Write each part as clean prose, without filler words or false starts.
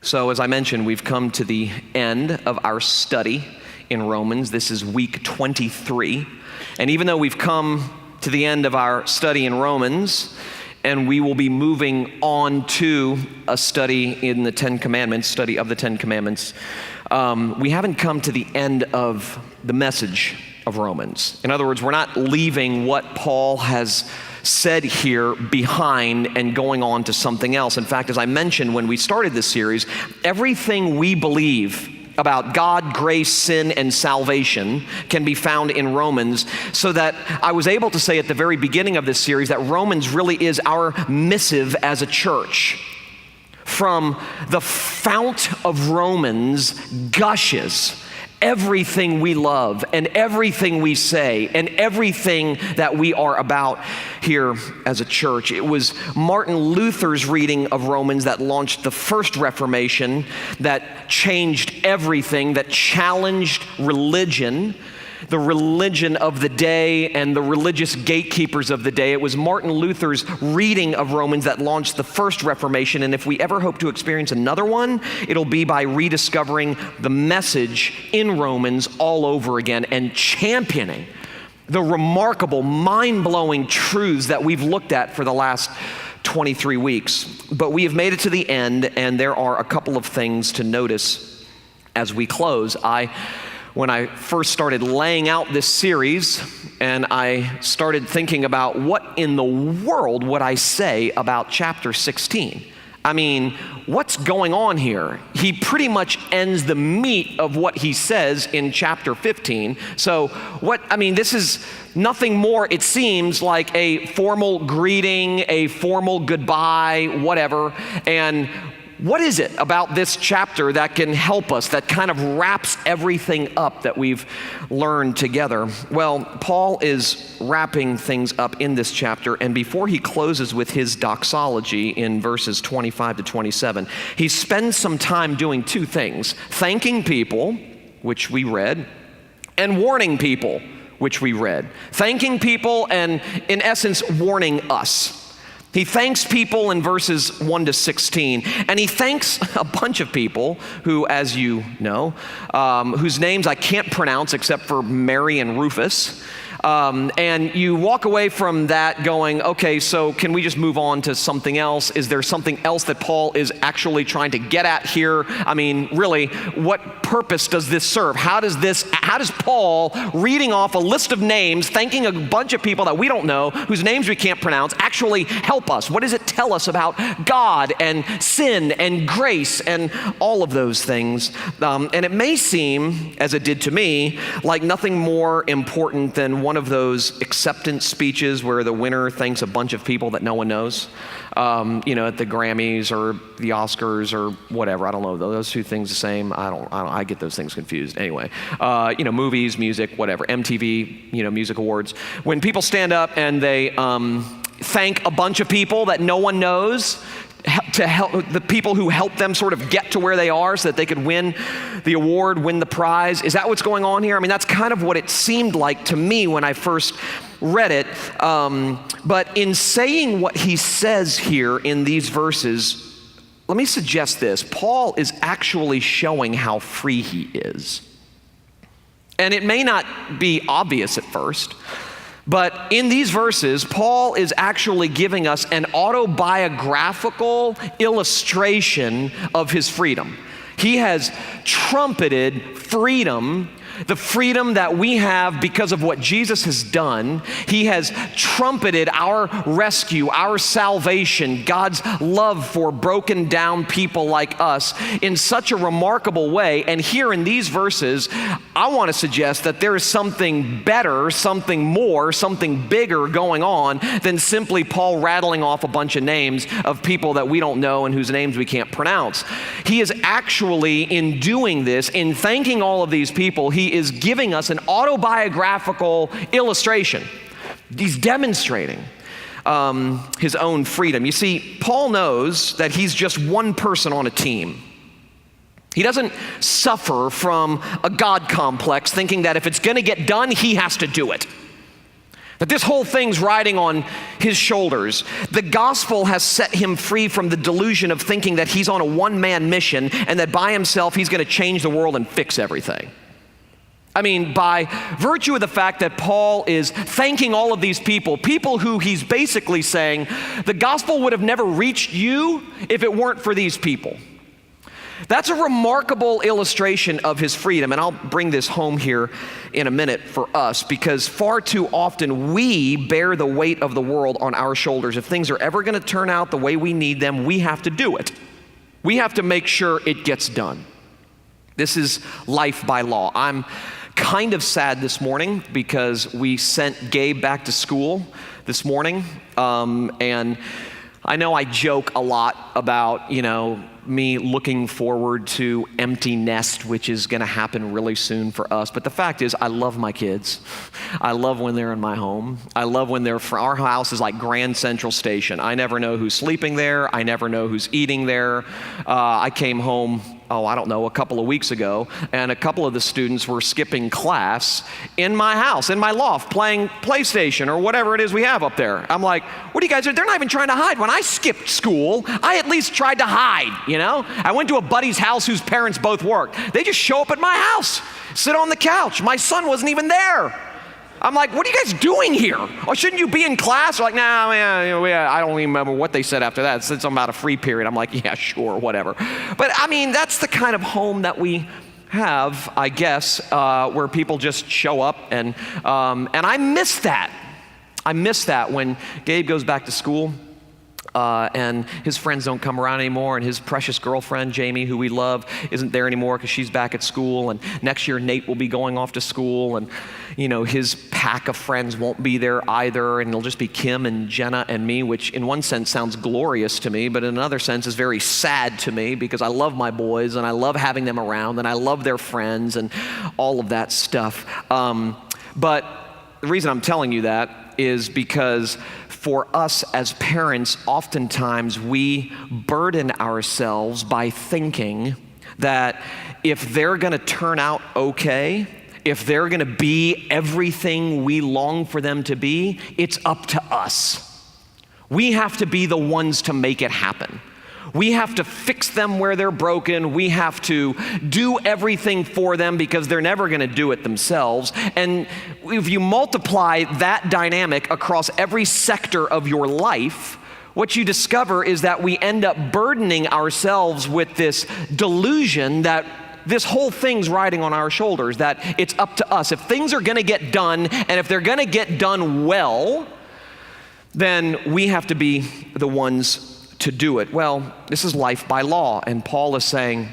So as I mentioned, we've come to the end of our study in Romans. This is week 23. And even though we've come to the end of our study in Romans, and we will be moving on to a study in the Ten Commandments, study of the Ten Commandments, we haven't come to the end of the message of Romans. In other words, we're not leaving what Paul has said here behind and going on to something else. In fact, as I mentioned when we started this series, everything we believe about God, grace, sin, and salvation can be found in Romans, so that I was able to say at the very beginning of this series that Romans really is our missive as a church. From the fount of Romans gushes everything we love and everything we say and everything that we are about here as a church. It was Martin Luther's reading of Romans that launched the first Reformation, that changed everything, that challenged religion, the religion of the day and the religious gatekeepers of the day. It was Martin Luther's reading of Romans that launched the first Reformation, and if we ever hope to experience another one, it'll be by rediscovering the message in Romans all over again and championing the remarkable, mind-blowing truths that we've looked at for the last 23 weeks. But we have made it to the end, and there are a couple of things to notice as we close. When I first started laying out this series and I started thinking about what in the world would I say about chapter 16? I mean, what's going on here? He pretty much ends the meat of what he says in chapter 15. So this is nothing more, it seems, like a formal greeting, a formal goodbye, whatever. And what is it about this chapter that can help us, that kind of wraps everything up that we've learned together? Well, Paul is wrapping things up in this chapter, and before he closes with his doxology in verses 25 to 27, he spends some time doing two things: thanking people, which we read, and warning people, which we read. Thanking people and, in essence, warning us. He thanks people in verses 1 to 16, and he thanks a bunch of people who, as you know, whose names I can't pronounce except for Mary and Rufus. And you walk away from that going, okay, so can we just move on to something else? Is there something else that Paul is actually trying to get at here? I mean, really, what purpose does this serve? How does Paul, reading off a list of names, thanking a bunch of people that we don't know, whose names we can't pronounce, actually help us? What does it tell us about God and sin and grace and all of those things? And it may seem, as it did to me, like nothing more important than one of those acceptance speeches where the winner thanks a bunch of people that no one knows, at the Grammys or the Oscars or whatever. I don't know, those two things the same. I get those things confused. Anyway, movies, music, whatever, MTV, music awards. When people stand up and they thank a bunch of people that no one knows, to help the people who help them sort of get to where they are so that they could win the award, win the prize. Is that what's going on here? I mean, that's kind of what it seemed like to me when I first read it. But in saying what he says here in these verses, let me suggest this. Paul is actually showing how free he is. And it may not be obvious at first, but in these verses, Paul is actually giving us an autobiographical illustration of his freedom. He has trumpeted freedom, the freedom that we have because of what Jesus has done. He has trumpeted our rescue, our salvation, God's love for broken down people like us in such a remarkable way. And here in these verses, I want to suggest that there is something better, something more, something bigger going on than simply Paul rattling off a bunch of names of people that we don't know and whose names we can't pronounce. He is actually, in doing this, in thanking all of these people, he is giving us an autobiographical illustration. He's demonstrating his own freedom. You see, Paul knows that he's just one person on a team. He doesn't suffer from a God complex thinking that if it's going to get done, he has to do it. That this whole thing's riding on his shoulders. The gospel has set him free from the delusion of thinking that he's on a one-man mission and that by himself he's going to change the world and fix everything. I mean, by virtue of the fact that Paul is thanking all of these people who he's basically saying, the gospel would have never reached you if it weren't for these people. That's a remarkable illustration of his freedom, and I'll bring this home here in a minute for us, because far too often we bear the weight of the world on our shoulders. If things are ever going to turn out the way we need them, we have to do it. We have to make sure it gets done. This is life by law. I'm kind of sad this morning because we sent Gabe back to school this morning, and I know I joke a lot about, me looking forward to empty nest, which is going to happen really soon for us. But the fact is, I love my kids. I love when they're in my home. I love when our house is like Grand Central Station. I never know who's sleeping there. I never know who's eating there. I came home, a couple of weeks ago, and a couple of the students were skipping class in my house, in my loft, playing PlayStation or whatever it is we have up there. I'm like, what are you guys doing? They're not even trying to hide. When I skipped school, I at least tried to hide, I went to a buddy's house whose parents both worked. They just show up at my house, sit on the couch. My son wasn't even there. I'm like, what are you guys doing here? Or shouldn't you be in class? They're like, nah, I don't even remember what they said after that. It said something about a free period. I'm like, yeah, sure, whatever. But I mean, that's the kind of home that we have, I guess, where people just show up, and I miss that. I miss that when Gabe goes back to school. And his friends don't come around anymore, and his precious girlfriend, Jamie, who we love, isn't there anymore because she's back at school, and next year Nate will be going off to school, and his pack of friends won't be there either, and it'll just be Kim and Jenna and me, which in one sense sounds glorious to me, but in another sense is very sad to me because I love my boys, and I love having them around, and I love their friends, and all of that stuff. But the reason I'm telling you that is because for us as parents, oftentimes we burden ourselves by thinking that if they're going to turn out okay, if they're going to be everything we long for them to be, it's up to us. We have to be the ones to make it happen. We have to fix them where they're broken. We have to do everything for them because they're never going to do it themselves. And if you multiply that dynamic across every sector of your life, what you discover is that we end up burdening ourselves with this delusion that this whole thing's riding on our shoulders, that it's up to us. If things are going to get done, and if they're going to get done well, then we have to be the ones to do it. Well, this is life by law, and Paul is saying,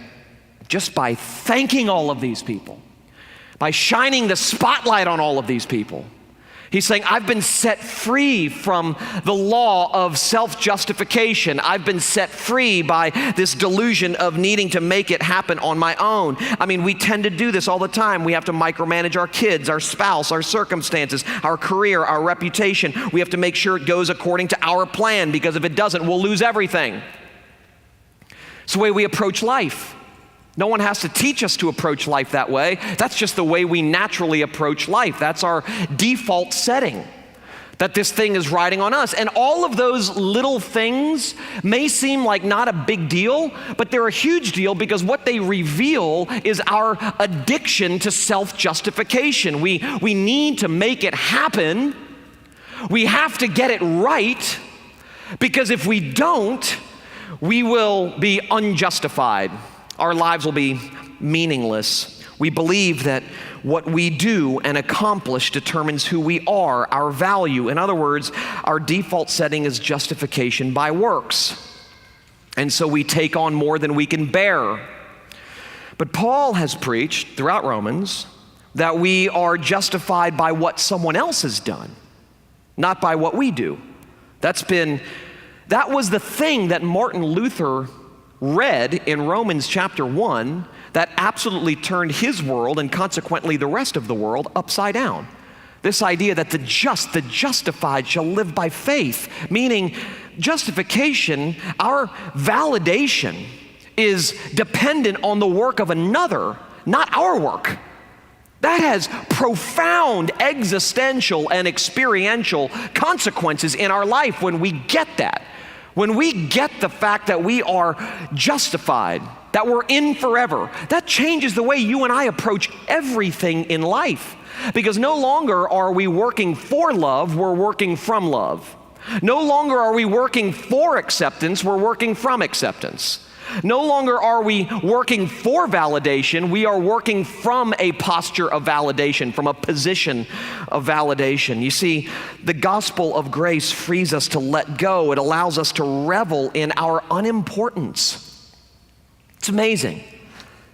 just by thanking all of these people, by shining the spotlight on all of these people, he's saying, I've been set free from the law of self-justification. I've been set free by this delusion of needing to make it happen on my own. I mean, we tend to do this all the time. We have to micromanage our kids, our spouse, our circumstances, our career, our reputation. We have to make sure it goes according to our plan, because if it doesn't, we'll lose everything. It's the way we approach life. No one has to teach us to approach life that way. That's just the way we naturally approach life. That's our default setting, that this thing is riding on us. And all of those little things may seem like not a big deal, but they're a huge deal because what they reveal is our addiction to self-justification. We need to make it happen. We have to get it right, because if we don't, we will be unjustified. Our lives will be meaningless. We believe that what we do and accomplish determines who we are, our value. In other words, our default setting is justification by works. And so we take on more than we can bear. But Paul has preached throughout Romans that we are justified by what someone else has done, not by what we do. That was the thing that Martin Luther read in Romans chapter 1 that absolutely turned his world, and consequently the rest of the world, upside down. This idea that the justified shall live by faith, meaning justification, our validation, is dependent on the work of another, not our work. That has profound existential and experiential consequences in our life when we get that. When we get the fact that we are justified, that we're in forever, that changes the way you and I approach everything in life. Because no longer are we working for love, we're working from love. No longer are we working for acceptance, we're working from acceptance. No longer are we working for validation, we are working from a posture of validation, from a position of validation. You see, the gospel of grace frees us to let go. It allows us to revel in our unimportance. It's amazing.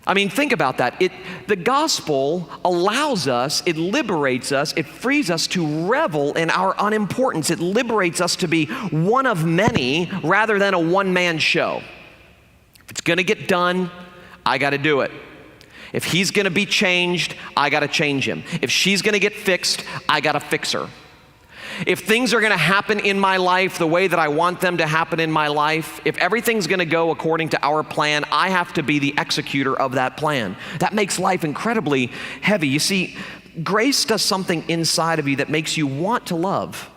I mean, think about that. The gospel allows us, it liberates us, it frees us to revel in our unimportance. It liberates us to be one of many rather than a one-man show. If it's gonna get done, I gotta do it. If he's gonna be changed, I gotta change him. If she's gonna get fixed, I gotta fix her. If things are gonna happen in my life the way that I want them to happen in my life, if everything's gonna go according to our plan, I have to be the executor of that plan. That makes life incredibly heavy. You see, grace does something inside of you that makes you want to love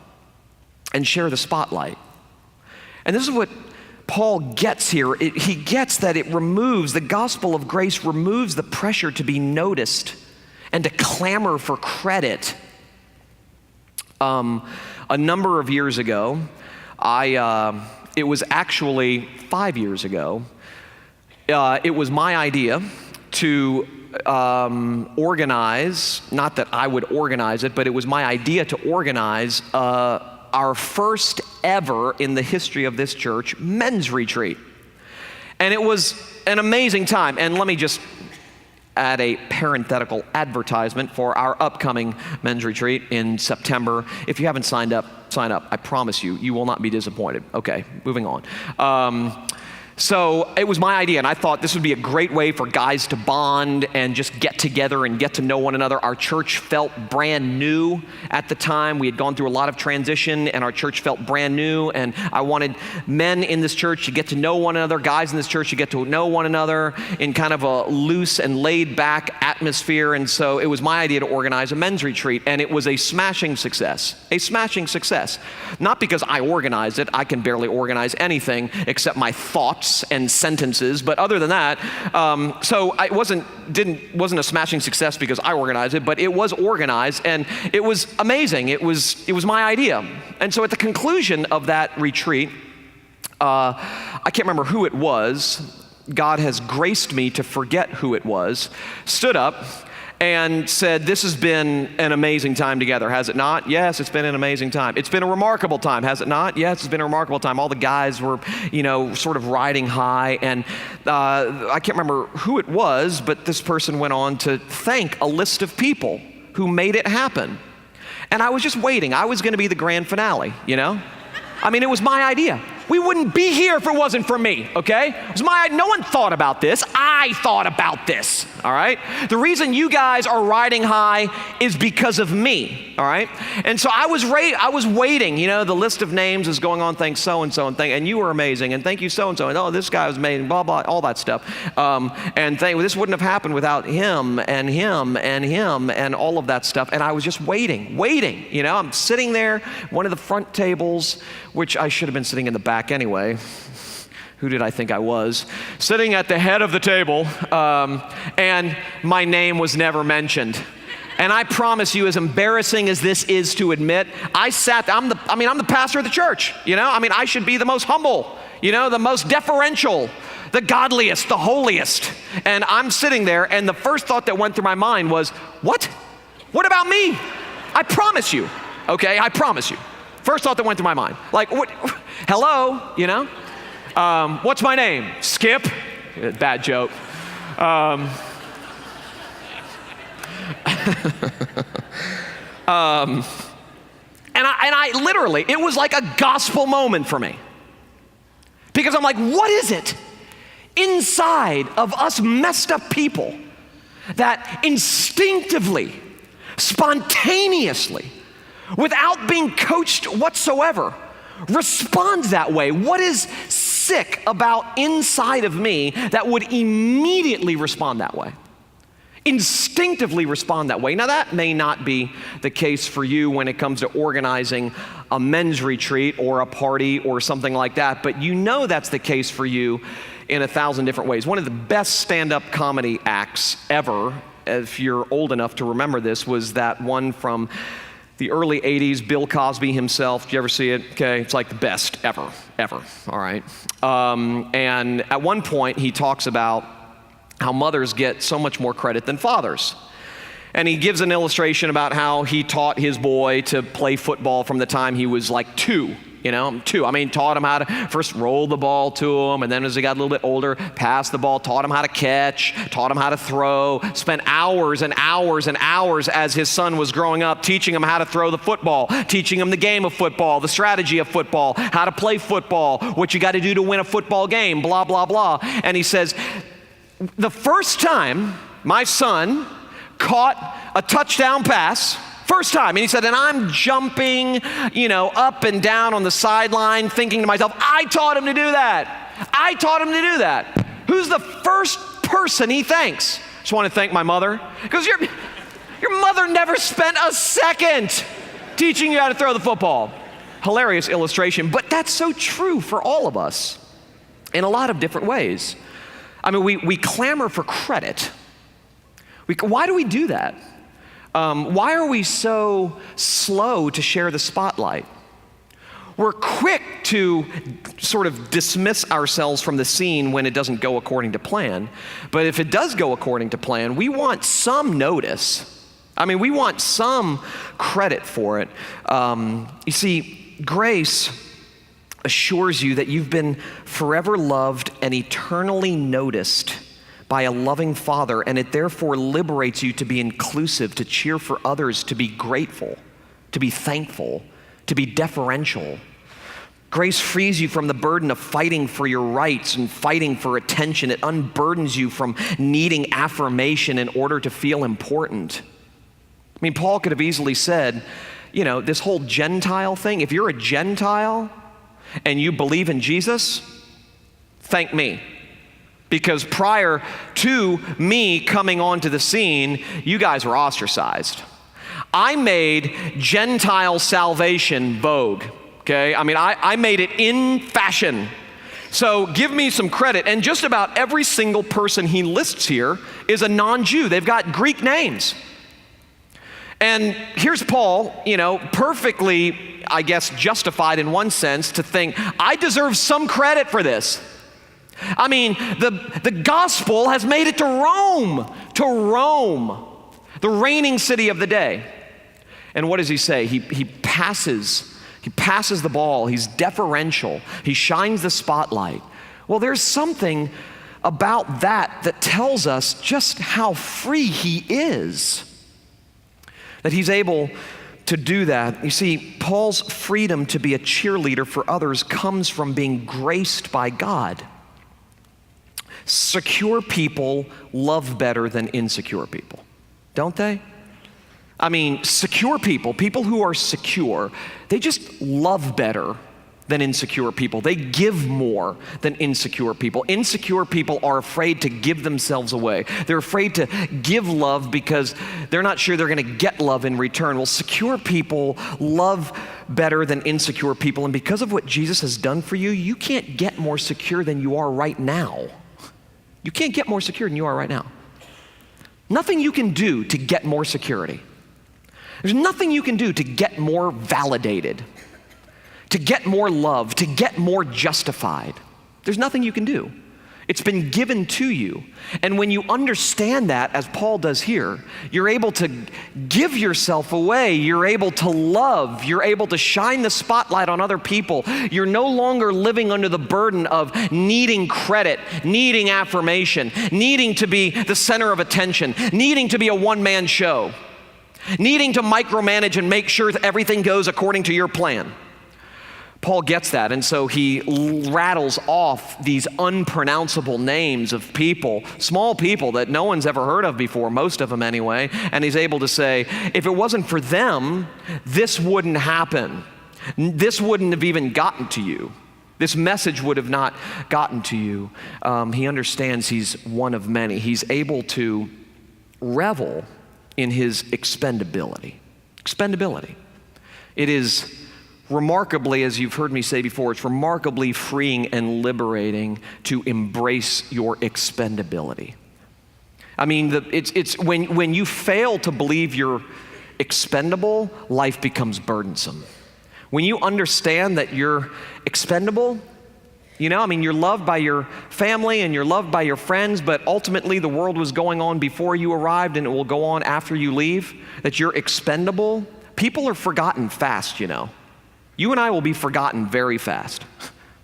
and share the spotlight. And this is what Paul gets here. He gets that the gospel of grace removes the pressure to be noticed and to clamor for credit. A number of years ago, it was actually 5 years ago, it was my idea to organize, not that I would organize it, but it was my idea to organize our first ever in the history of this church men's retreat. And it was an amazing time. And let me just add a parenthetical advertisement for our upcoming men's retreat in September. If you haven't signed up, sign up. I promise you, you will not be disappointed. Okay, moving on. So it was my idea, and I thought this would be a great way for guys to bond and just get together and get to know one another. Our church felt brand new at the time. We had gone through a lot of transition, and our church felt brand new, and I wanted men in this church to get to know one another, guys in this church to get to know one another in kind of a loose and laid-back atmosphere, and so it was my idea to organize a men's retreat, and it was a smashing success. A smashing success. Not because I organized it. I can barely organize anything except my thoughts and sentences, but other than that, so it wasn't a smashing success because I organized it, but it was organized and it was amazing. It was my idea. And so at the conclusion of that retreat, I can't remember who it was. God has graced me to forget who it was. Stood up and said, "This has been an amazing time together, has it not?" "Yes, it's been an amazing time." "It's been a remarkable time, has it not?" "Yes, it's been a remarkable time." All the guys were, sort of riding high, and I can't remember who it was, but this person went on to thank a list of people who made it happen. And I was just waiting. I was gonna be the grand finale, I mean, it was my idea. We wouldn't be here if it wasn't for me, okay? It was no one thought about this. I thought about this, all right? The reason you guys are riding high is because of me, all right? And so I was waiting, the list of names is going on, thanks so-and-so, and you were amazing, and thank you so-and-so, and oh, this guy was amazing, blah, blah, all that stuff. This wouldn't have happened without him, and him, and him, and all of that stuff. And I was just waiting, I'm sitting there, one of the front tables, which I should have been sitting in the back anyway. Who did I think I was? Sitting at the head of the table, and my name was never mentioned. And I promise you, as embarrassing as this is to admit, I'm the pastor of the church, I should be the most humble, the most deferential, the godliest, the holiest. And I'm sitting there, and the first thought that went through my mind was, what? What about me? I promise you, okay? I promise you. First thought that went through my mind. Like, what? Hello, what's my name? Skip? Bad joke. And I literally, it was like a gospel moment for me. Because I'm like, what is it inside of us messed up people that instinctively, spontaneously, without being coached whatsoever, responds that way? What is sick about inside of me that would immediately respond that way? Instinctively respond that way. Now, that may not be the case for you when it comes to organizing a men's retreat or a party or something like that, but you know that's the case for you in 1,000 different ways. One of the best stand-up comedy acts ever, if you're old enough to remember this, was that one from the early 80s, Bill Cosby himself. Did you ever see it? Okay, it's like the best ever, all right? And at one point, he talks about how mothers get so much more credit than fathers. And he gives an illustration about how he taught his boy to play football from the time he was like 2. Taught him how to first roll the ball to him, and then as he got a little bit older, pass the ball, taught him how to catch, taught him how to throw, spent hours and hours and hours as his son was growing up, teaching him how to throw the football, teaching him the game of football, the strategy of football, how to play football, what you got to do to win a football game, blah, blah, blah. And he says, the first time my son caught a touchdown pass, first time, and he said, and I'm jumping, up and down on the sideline, thinking to myself, I taught him to do that. Who's the first person he thanks? Just want to thank my mother. Because your mother never spent a second teaching you how to throw the football. Hilarious illustration, but that's so true for all of us in a lot of different ways. I mean, we clamor for credit. Why do we do that? Why are we so slow to share the spotlight? We're quick to sort of dismiss ourselves from the scene when it doesn't go according to plan. But if it does go according to plan, we want some notice. I mean, we want some credit for it. You see, grace assures you that you've been forever loved and eternally noticed by a loving Father, and it therefore liberates you to be inclusive, to cheer for others, to be grateful, to be thankful, to be deferential. Grace frees you from the burden of fighting for your rights and fighting for attention. It unburdens you from needing affirmation in order to feel important. I mean, Paul could have easily said, this whole Gentile thing, if you're a Gentile and you believe in Jesus, thank me. Because prior to me coming onto the scene, you guys were ostracized. I made Gentile salvation vogue, okay? I mean, I made it in fashion. So give me some credit. And just about every single person he lists here is a non-Jew. They've got Greek names. And here's Paul, perfectly, I guess, justified in one sense to think, I deserve some credit for this. I mean, the gospel has made it to Rome, the reigning city of the day. And what does he say? He passes the ball. He's deferential. He shines the spotlight. Well, there's something about that tells us just how free he is, that he's able to do that. You see, Paul's freedom to be a cheerleader for others comes from being graced by God. Secure people love better than insecure people, don't they? I mean, secure people who are secure, they just love better than insecure people. They give more than insecure people. Insecure people are afraid to give themselves away. They're afraid to give love because they're not sure they're going to get love in return. Well, secure people love better than insecure people, and because of what Jesus has done for you, you can't get more secure than you are right now. You can't get more secure than you are right now. Nothing you can do to get more security. There's nothing you can do to get more validated, to get more love, to get more justified. There's nothing you can do. It's been given to you. And when you understand that, as Paul does here, you're able to give yourself away. You're able to love. You're able to shine the spotlight on other people. You're no longer living under the burden of needing credit, needing affirmation, needing to be the center of attention, needing to be a one-man show, needing to micromanage and make sure that everything goes according to your plan. Paul gets that, and so he rattles off these unpronounceable names of people, small people that no one's ever heard of before, most of them anyway, and he's able to say, if it wasn't for them, this wouldn't happen. This wouldn't have even gotten to you. This message would have not gotten to you. He understands he's one of many. He's able to revel in his expendability. Expendability. It is remarkably, as you've heard me say before, it's remarkably freeing and liberating to embrace your expendability. I mean, it's when you fail to believe you're expendable, life becomes burdensome. When you understand that you're expendable, you're loved by your family and you're loved by your friends, but ultimately the world was going on before you arrived and it will go on after you leave, that you're expendable. People are forgotten fast, You and I will be forgotten very fast,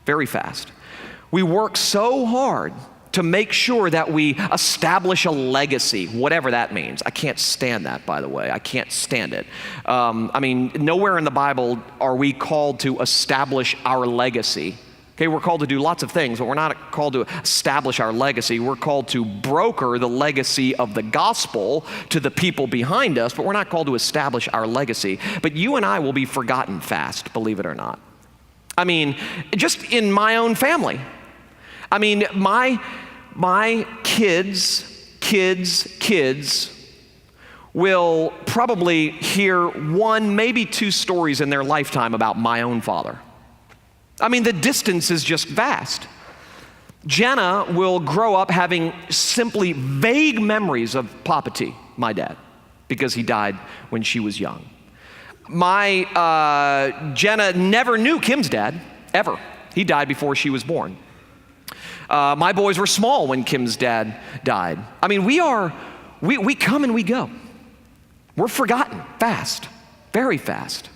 very fast. We work so hard to make sure that we establish a legacy, whatever that means. I can't stand that, by the way. I can't stand it. Nowhere in the Bible are we called to establish our legacy. Okay, we're called to do lots of things, but we're not called to establish our legacy. We're called to broker the legacy of the gospel to the people behind us, but we're not called to establish our legacy. But you and I will be forgotten fast, believe it or not. Just in my own family. My kids will probably hear one, maybe two stories in their lifetime about my own father. The distance is just vast. Jenna will grow up having simply vague memories of Papa T, my dad, because he died when she was young. Jenna never knew Kim's dad, ever. He died before she was born. My boys were small when Kim's dad died. We come and we go. We're forgotten fast, very fast.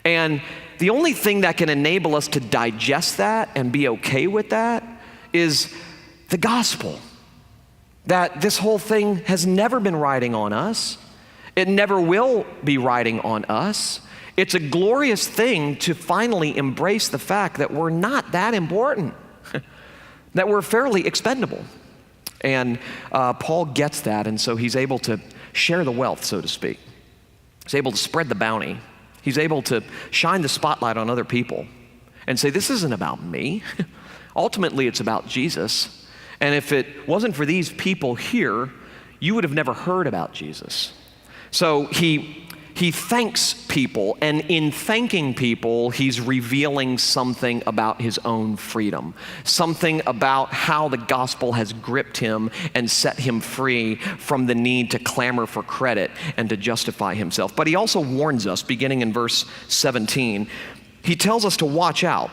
And the only thing that can enable us to digest that and be okay with that is the gospel. That this whole thing has never been riding on us. It never will be riding on us. It's a glorious thing to finally embrace the fact that we're not that important, that we're fairly expendable. And Paul gets that, and so he's able to share the wealth, so to speak. He's able to spread the bounty. He's able to shine the spotlight on other people and say, this isn't about me. Ultimately, it's about Jesus. And if it wasn't for these people here, you would have never heard about Jesus. So he thanks people, and in thanking people, he's revealing something about his own freedom, something about how the gospel has gripped him and set him free from the need to clamor for credit and to justify himself. But he also warns us, beginning in verse 17, he tells us to watch out.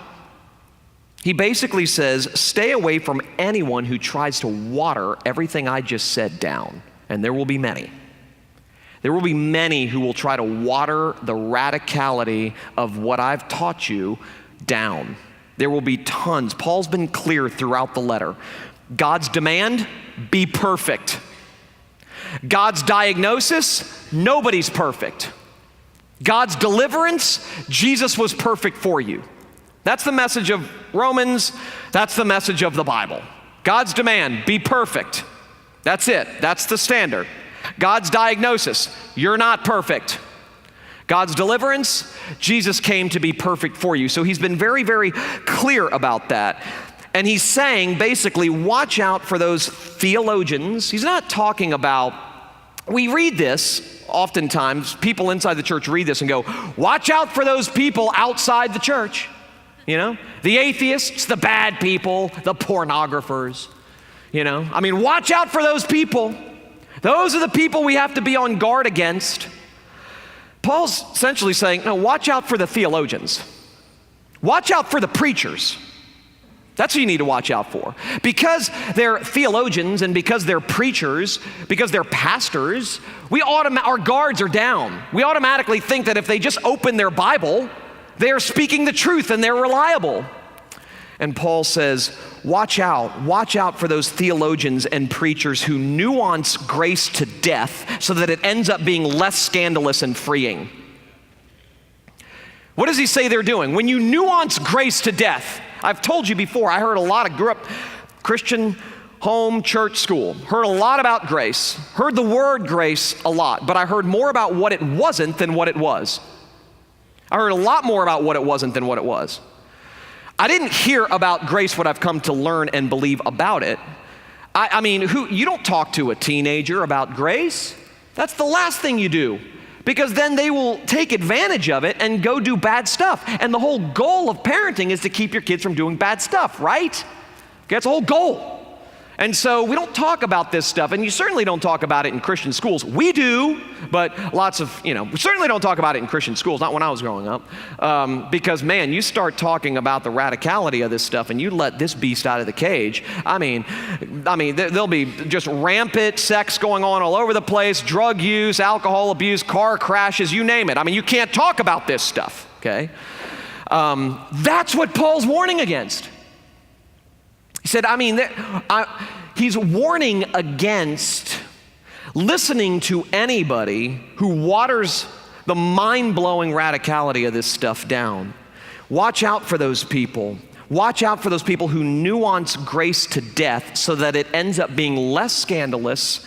He basically says, stay away from anyone who tries to water everything I just said down, and there will be many. There will be many who will try to water the radicality of what I've taught you down. There will be tons. Paul's been clear throughout the letter. God's demand, be perfect. God's diagnosis, nobody's perfect. God's deliverance, Jesus was perfect for you. That's the message of Romans. That's the message of the Bible. God's demand, be perfect. That's it. That's the standard. God's diagnosis, you're not perfect. God's deliverance, Jesus came to be perfect for you. So he's been very, very clear about that. And he's saying, basically, watch out for those theologians. He's not talking about, we read this oftentimes, people inside the church read this and go, watch out for those people outside the church. The atheists, the bad people, the pornographers. Watch out for those people. Those are the people we have to be on guard against. Paul's essentially saying, no, watch out for the theologians. Watch out for the preachers. That's who you need to watch out for. Because they're theologians and because they're preachers, because they're pastors, our guards are down. We automatically think that if they just open their Bible, they're speaking the truth and they're reliable. And Paul says, watch out for those theologians and preachers who nuance grace to death so that it ends up being less scandalous and freeing. What does he say they're doing? When you nuance grace to death, I've told you before, I grew up Christian home, church, school, heard a lot about grace, heard the word grace a lot, but I heard more about what it wasn't than what it was. I heard a lot more about what it wasn't than what it was. I didn't hear about grace, what I've come to learn and believe about it. I mean, you don't talk to a teenager about grace. That's the last thing you do, because then they will take advantage of it and go do bad stuff. And the whole goal of parenting is to keep your kids from doing bad stuff, right? Okay, that's the whole goal. And so we don't talk about this stuff, and you certainly don't talk about it in Christian schools. We do, but we certainly don't talk about it in Christian schools, not when I was growing up. Because, man, you start talking about the radicality of this stuff, and you let this beast out of the cage. I mean, there'll be just rampant sex going on all over the place, drug use, alcohol abuse, car crashes, you name it. I mean, you can't talk about this stuff, okay? That's what Paul's warning against. He said, he's warning against listening to anybody who waters the mind-blowing radicality of this stuff down. Watch out for those people. Watch out for those people who nuance grace to death so that it ends up being less scandalous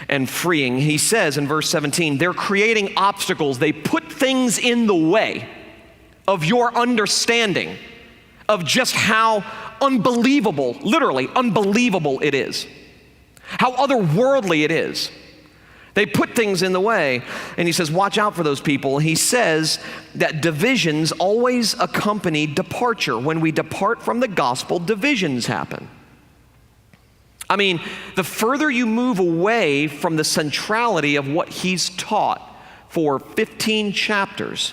and freeing. He says in verse 17, they're creating obstacles. They put things in the way of your understanding of just how unbelievable, literally unbelievable it is. How otherworldly it is. They put things in the way, and he says, watch out for those people. He says that divisions always accompany departure. When we depart from the gospel, divisions happen. I mean, the further you move away from the centrality of what he's taught for 15 chapters,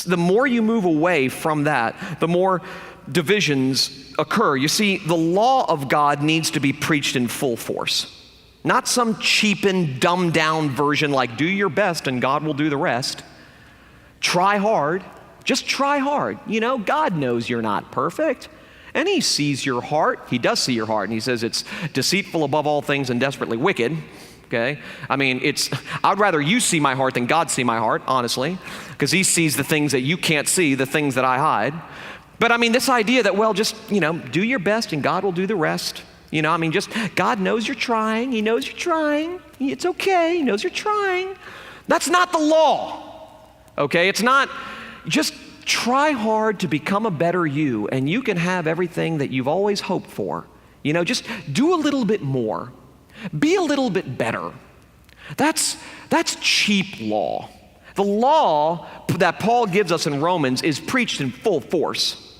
the more you move away from that, the more divisions occur. You see, the law of God needs to be preached in full force. Not some cheapened, dumbed down version like do your best and God will do the rest. Try hard. Just try hard. You know, God knows you're not perfect. And he sees your heart. He does see your heart. And he says it's deceitful above all things and desperately wicked. Okay? I mean, I'd rather you see my heart than God see my heart, honestly. Because he sees the things that you can't see, the things that I hide. But I mean, this idea that, well, just, do your best and God will do the rest. Just God knows you're trying. He knows you're trying. It's okay. He knows you're trying. That's not the law. Okay? It's not, just try hard to become a better you and you can have everything that you've always hoped for. Just do a little bit more. Be a little bit better. That's cheap law. The law that Paul gives us in Romans is preached in full force.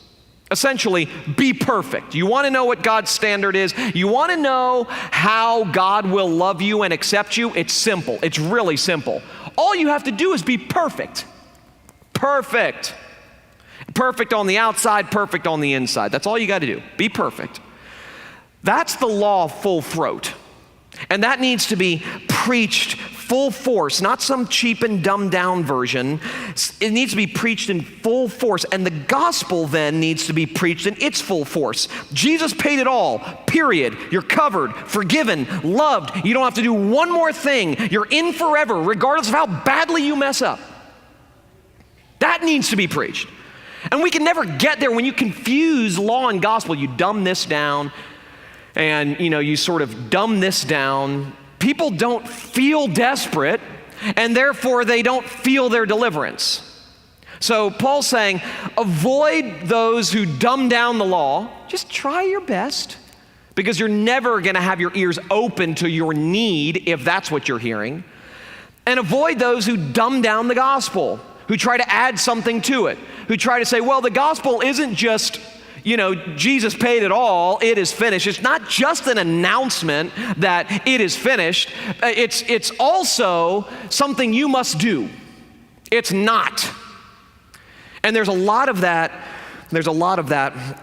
Essentially, be perfect. You want to know what God's standard is? You want to know how God will love you and accept you? It's simple. It's really simple. All you have to do is be perfect. Perfect. Perfect on the outside, perfect on the inside. That's all you got to do. Be perfect. That's the law full throat. And that needs to be preached full force, not some cheap and dumbed down version. It needs to be preached in full force. And the gospel then needs to be preached in its full force. Jesus paid it all, period. You're covered, forgiven, loved. You don't have to do one more thing. You're in forever, regardless of how badly you mess up. That needs to be preached. And we can never get there when you confuse law and gospel. You dumb this down. And, you sort of dumb this down. People don't feel desperate, and therefore they don't feel their deliverance. So Paul's saying, avoid those who dumb down the law. Just try your best, because you're never going to have your ears open to your need if that's what you're hearing. And avoid those who dumb down the gospel, who try to add something to it, who try to say, well, the gospel isn't just Jesus paid it all, it is finished. It's not just an announcement that it is finished. It's also something you must do. It's not. And there's a lot of that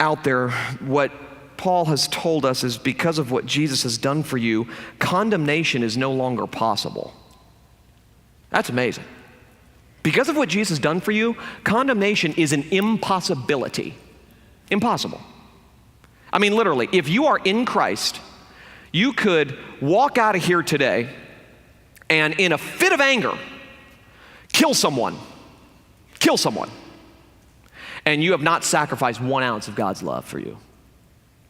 out there. What Paul has told us is because of what Jesus has done for you, condemnation is no longer possible. That's amazing. Because of what Jesus has done for you, condemnation is an impossibility. Impossible. I mean, literally, if you are in Christ, you could walk out of here today and in a fit of anger, kill someone. And you have not sacrificed 1 ounce of God's love for you.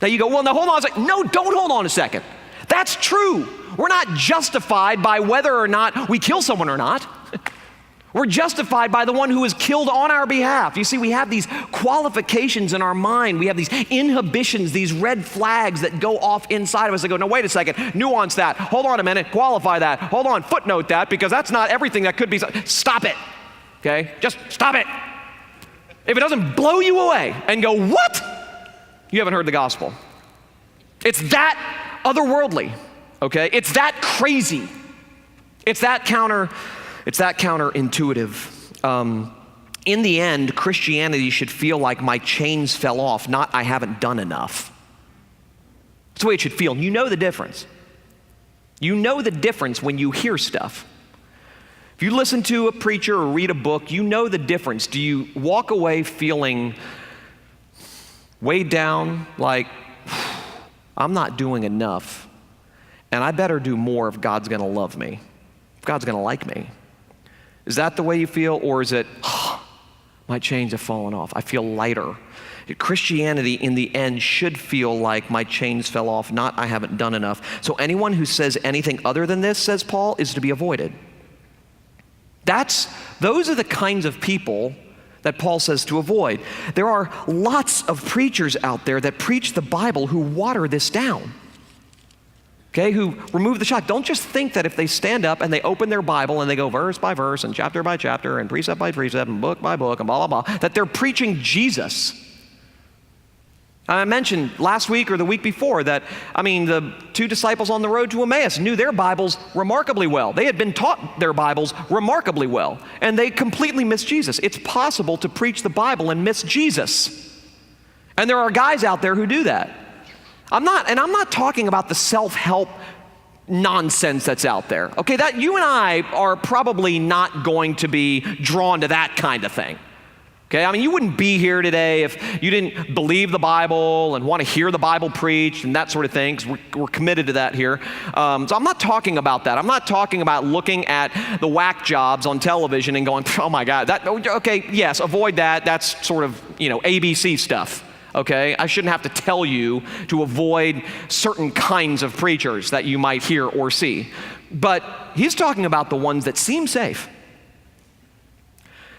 Now you go, well, now hold on a second. No, don't hold on a second. That's true. We're not justified by whether or not we kill someone or not. We're justified by the one who was killed on our behalf. You see, we have these qualifications in our mind. We have these inhibitions, these red flags that go off inside of us that go, no, wait a second, nuance that. Hold on a minute, qualify that. Hold on, footnote that, because that's not everything that could be. Stop it, okay? Just stop it. If it doesn't blow you away and go, what? You haven't heard the gospel. It's that otherworldly, okay? It's that crazy. It's that counterintuitive. In the end, Christianity should feel like my chains fell off, not I haven't done enough. That's the way it should feel. You know the difference. You know the difference when you hear stuff. If you listen to a preacher or read a book, you know the difference. Do you walk away feeling weighed down, like, I'm not doing enough, and I better do more if God's going to love me, if God's going to like me? Is that the way you feel, or is it, my chains have fallen off, I feel lighter? Christianity, in the end, should feel like my chains fell off, not I haven't done enough. So anyone who says anything other than this, says Paul, is to be avoided. Those are the kinds of people that Paul says to avoid. There are lots of preachers out there that preach the Bible who water this down. Okay, who remove the shock. Don't just think that if they stand up and they open their Bible and they go verse by verse and chapter by chapter and precept by precept and book by book and blah, blah, blah, that they're preaching Jesus. I mentioned last week or the week before that, the two disciples on the road to Emmaus knew their Bibles remarkably well. They had been taught their Bibles remarkably well, and they completely missed Jesus. It's possible to preach the Bible and miss Jesus. And there are guys out there who do that. I'm not talking about the self-help nonsense that's out there. Okay, that you and I are probably not going to be drawn to that kind of thing. Okay, you wouldn't be here today if you didn't believe the Bible and want to hear the Bible preached and that sort of thing, because we're committed to that here. So I'm not talking about that. I'm not talking about looking at the whack jobs on television and going, oh my God, okay, yes, avoid that. That's sort of, ABC stuff. Okay, I shouldn't have to tell you to avoid certain kinds of preachers that you might hear or see. But he's talking about the ones that seem safe.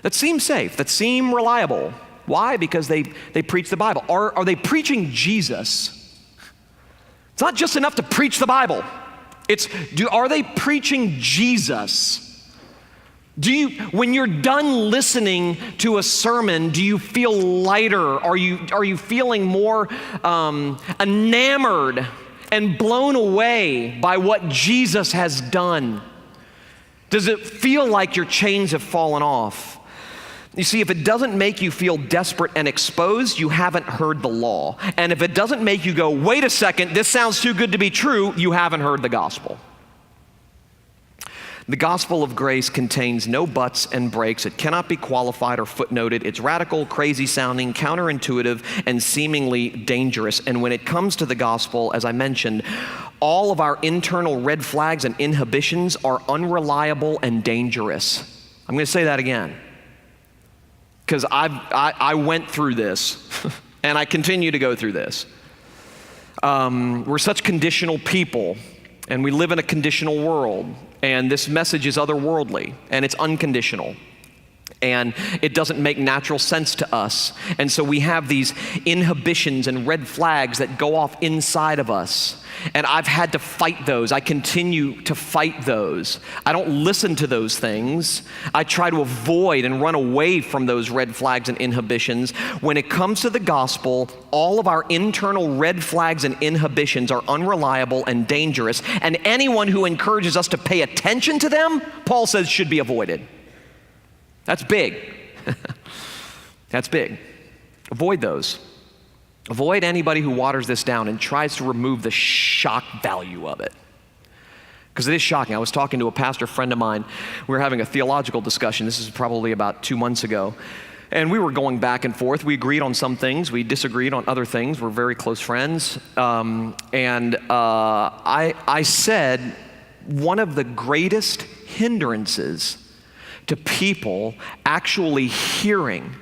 That seem reliable. Why? Because they preach the Bible. Are they preaching Jesus? It's not just enough to preach the Bible. Are they preaching Jesus? When you're done listening to a sermon, do you feel lighter? Are you feeling more enamored and blown away by what Jesus has done? Does it feel like your chains have fallen off? You see, if it doesn't make you feel desperate and exposed, you haven't heard the law. And if it doesn't make you go, wait a second, this sounds too good to be true, you haven't heard the gospel. The gospel of grace contains no buts and breaks. It cannot be qualified or footnoted. It's radical, crazy sounding, counterintuitive, and seemingly dangerous. And when it comes to the gospel, as I mentioned, all of our internal red flags and inhibitions are unreliable and dangerous. I'm going to say that again, because I went through this, and I continue to go through this. We're such conditional people, and we live in a conditional world, and this message is otherworldly, and it's unconditional, and it doesn't make natural sense to us. And so we have these inhibitions and red flags that go off inside of us. And I've had to fight those. I continue to fight those. I don't listen to those things. I try to avoid and run away from those red flags and inhibitions. When it comes to the gospel, all of our internal red flags and inhibitions are unreliable and dangerous. And anyone who encourages us to pay attention to them, Paul says, should be avoided. That's big. That's big. Avoid those. Avoid anybody who waters this down and tries to remove the shock value of it. Because it is shocking. I was talking to a pastor friend of mine. We were having a theological discussion. This is probably about 2 months ago. And we were going back and forth. We agreed on some things. We disagreed on other things. We're very close friends. I said one of the greatest hindrances to people actually hearing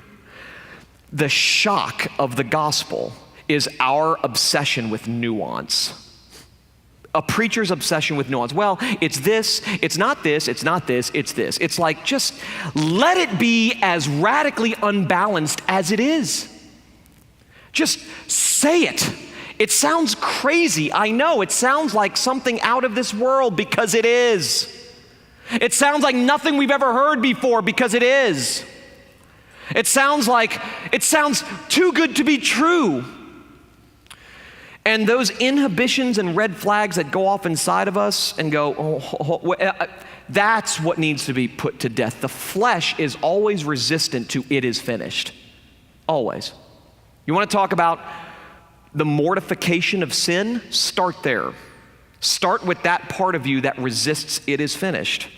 the shock of the gospel is our obsession with nuance. A preacher's obsession with nuance. Well, it's this, it's not this, it's not this, it's this. It's like, just let it be as radically unbalanced as it is. Just say it. It sounds crazy. I know, it sounds like something out of this world because it is. It sounds like nothing we've ever heard before because it is. It sounds too good to be true. And those inhibitions and red flags that go off inside of us and go, that's what needs to be put to death. The flesh is always resistant to it is finished. Always. You want to talk about the mortification of sin? Start there. Start with that part of you that resists it is finished.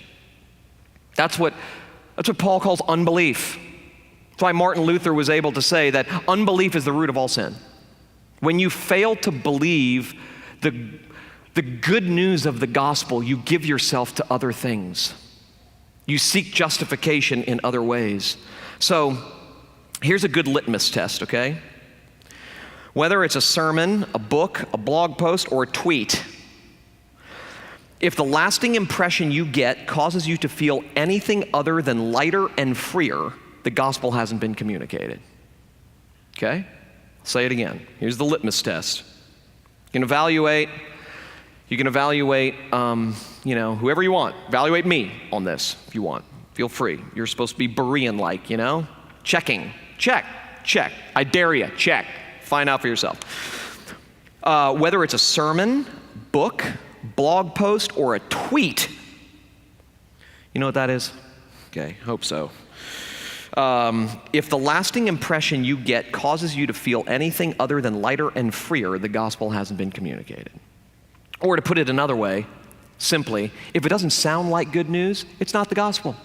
That's what Paul calls unbelief. That's why Martin Luther was able to say that unbelief is the root of all sin. When you fail to believe the good news of the gospel, you give yourself to other things. You seek justification in other ways. So here's a good litmus test, okay? Whether it's a sermon, a book, a blog post, or a tweet, if the lasting impression you get causes you to feel anything other than lighter and freer, the gospel hasn't been communicated. Okay? Say it again. Here's the litmus test. You can evaluate, whoever you want. Evaluate me on this if you want. Feel free. You're supposed to be Berean-like, Checking. Check. I dare you. Check. Find out for yourself. Whether it's a sermon, book, blog post, or a tweet. You know what that is? Okay, hope so. If the lasting impression you get causes you to feel anything other than lighter and freer, the gospel hasn't been communicated. Or to put it another way, simply, if it doesn't sound like good news, it's not the gospel.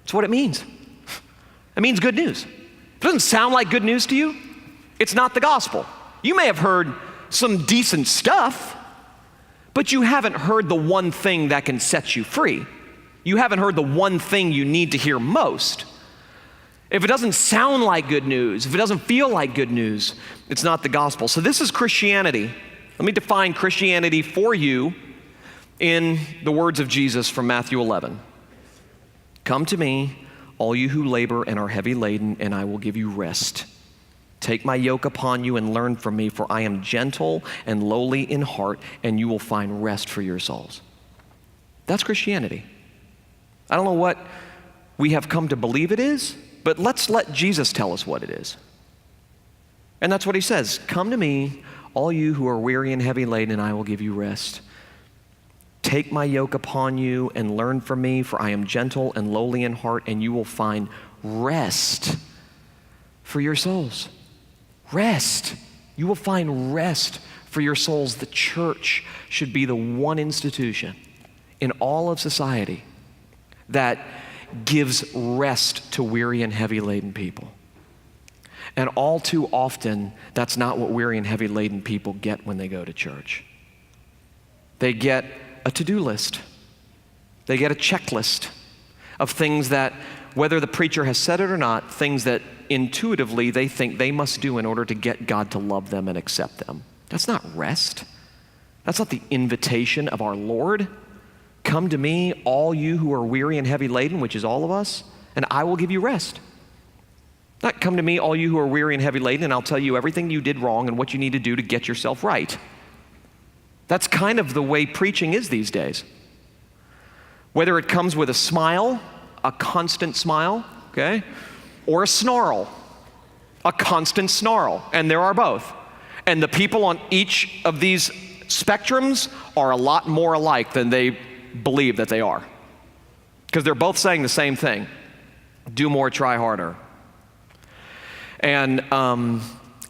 That's what it means. It means good news. If it doesn't sound like good news to you, it's not the gospel. You may have heard some decent stuff, but you haven't heard the one thing that can set you free. You haven't heard the one thing you need to hear most. If it doesn't sound like good news, if it doesn't feel like good news, it's not the gospel. So this is Christianity. Let me define Christianity for you in the words of Jesus from Matthew 11. Come to me, all you who labor and are heavy laden, and I will give you rest. Take my yoke upon you and learn from me, for I am gentle and lowly in heart, and you will find rest for your souls. That's Christianity. I don't know what we have come to believe it is, but let's let Jesus tell us what it is. And that's what he says. Come to me, all you who are weary and heavy laden, and I will give you rest. Take my yoke upon you and learn from me, for I am gentle and lowly in heart, and you will find rest for your souls. Rest. You will find rest for your souls. The church should be the one institution in all of society that gives rest to weary and heavy laden people. And all too often, that's not what weary and heavy laden people get when they go to church. They get a to-do list. They get a checklist of things that, whether the preacher has said it or not, things that intuitively they think they must do in order to get God to love them and accept them. That's not rest. That's not the invitation of our Lord. Come to me, all you who are weary and heavy laden, which is all of us, and I will give you rest. Not come to me, all you who are weary and heavy laden, and I'll tell you everything you did wrong and what you need to do to get yourself right. That's kind of the way preaching is these days. Whether it comes with a smile, a constant smile, okay, or a snarl, a constant snarl, and there are both. And the people on each of these spectrums are a lot more alike than they believe that they are, because they're both saying the same thing: do more, try harder. And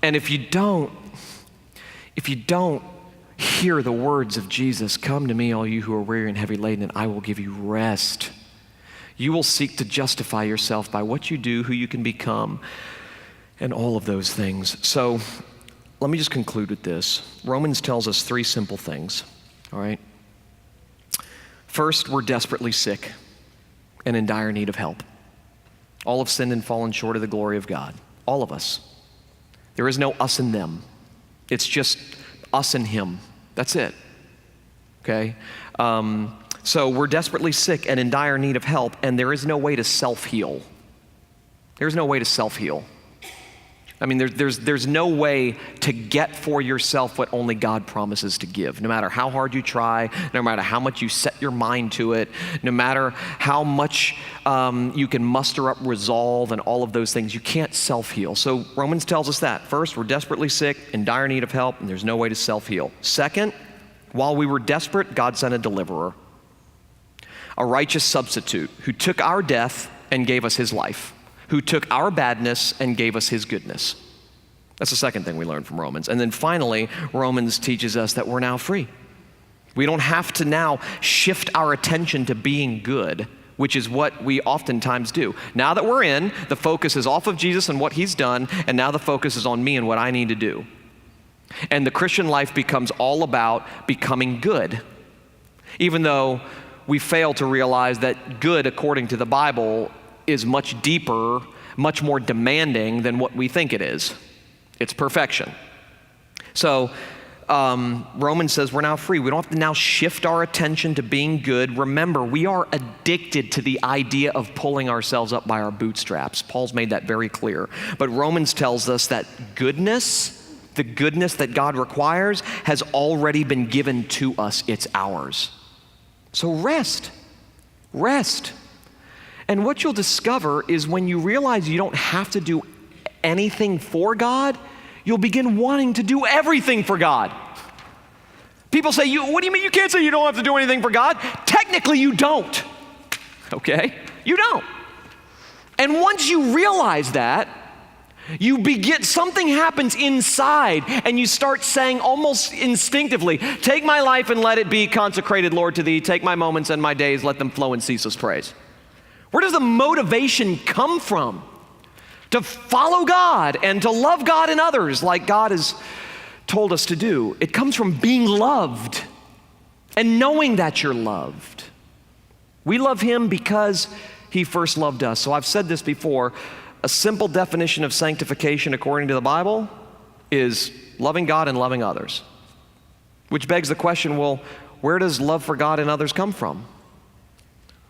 if you don't hear the words of Jesus, come to me, all you who are weary and heavy laden, and I will give you rest, you will seek to justify yourself by what you do, who you can become, and all of those things. So let me just conclude with this. Romans tells us three simple things, all right? First, we're desperately sick and in dire need of help. All have sinned and fallen short of the glory of God. All of us. There is no us and them. It's just us and him. That's it. okay? So we're desperately sick and in dire need of help, and there is no way to self-heal. There's no way to self-heal. I mean, there's no way to get for yourself what only God promises to give. No matter how hard you try, no matter how much you set your mind to it, no matter how much you can muster up resolve and all of those things, you can't self-heal. So Romans tells us that. First, we're desperately sick, in dire need of help, and there's no way to self-heal. Second, while we were desperate, God sent a deliverer, a righteous substitute who took our death and gave us his life, who took our badness and gave us his goodness. That's the second thing we learned from Romans. And then finally, Romans teaches us that we're now free. We don't have to now shift our attention to being good, which is what we oftentimes do. Now that we're in, the focus is off of Jesus and what he's done, and now the focus is on me and what I need to do. And the Christian life becomes all about becoming good, even though we fail to realize that good, according to the Bible, is much deeper, much more demanding than what we think it is. It's perfection. So Romans says we're now free. We don't have to now shift our attention to being good. Remember, we are addicted to the idea of pulling ourselves up by our bootstraps. Paul's made that very clear. But Romans tells us that goodness, the goodness that God requires, has already been given to us. It's ours. So rest. And what you'll discover is when you realize you don't have to do anything for God, you'll begin wanting to do everything for God. People say, what do you mean you can't say you don't have to do anything for God? Technically, you don't, okay? You don't. And once you realize that, something happens inside, and you start saying almost instinctively, take my life and let it be consecrated, Lord, to thee. Take my moments and my days, let them flow in ceaseless praise. Where does the motivation come from to follow God and to love God and others like God has told us to do? It comes from being loved and knowing that you're loved. We love him because he first loved us. So I've said this before, a simple definition of sanctification according to the Bible is loving God and loving others. Which begs the question, well, where does love for God and others come from?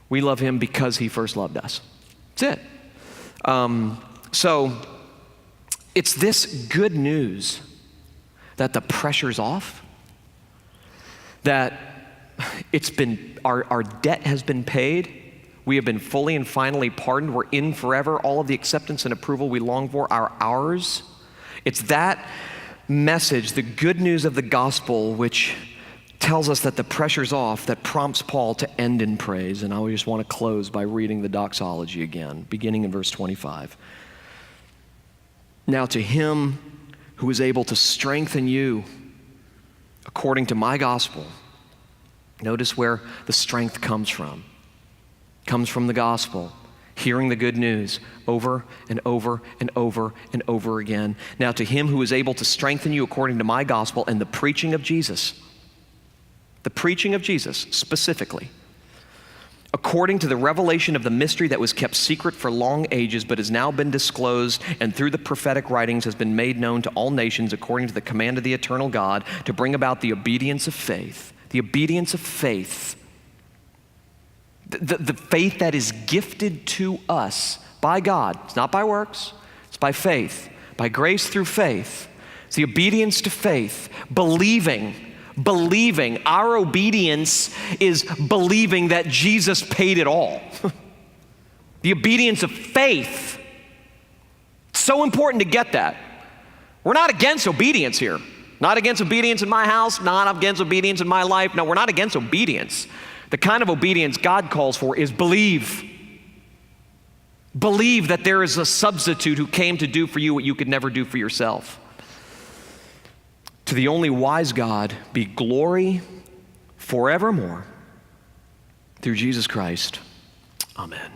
We love him because he first loved us. That's it. So it's this good news that the pressure's off, that our debt has been paid. We have been fully and finally pardoned. We're in forever. All of the acceptance and approval we long for are ours. It's that message, the good news of the gospel, which tells us that the pressure's off, that prompts Paul to end in praise. And I just want to close by reading the doxology again, beginning in verse 25. Now to him who is able to strengthen you according to my gospel. Notice where the strength comes from. It comes from the gospel, hearing the good news over and over and over and over again. Now to him who is able to strengthen you according to my gospel and the preaching of Jesus. The preaching of Jesus, specifically, according to the revelation of the mystery that was kept secret for long ages, but has now been disclosed, and through the prophetic writings has been made known to all nations according to the command of the eternal God, to bring about the obedience of faith. The obedience of faith. The faith that is gifted to us by God. It's not by works, it's by faith. By grace through faith. It's the obedience to faith. Believing. Our obedience is believing that Jesus paid it all. The obedience of faith. It's so important to get that. We're not against obedience here. Not against obedience in my house, not against obedience in my life. No, we're not against obedience. The kind of obedience God calls for is believe. Believe that there is a substitute who came to do for you what you could never do for yourself. To the only wise God be glory forevermore through Jesus Christ. Amen.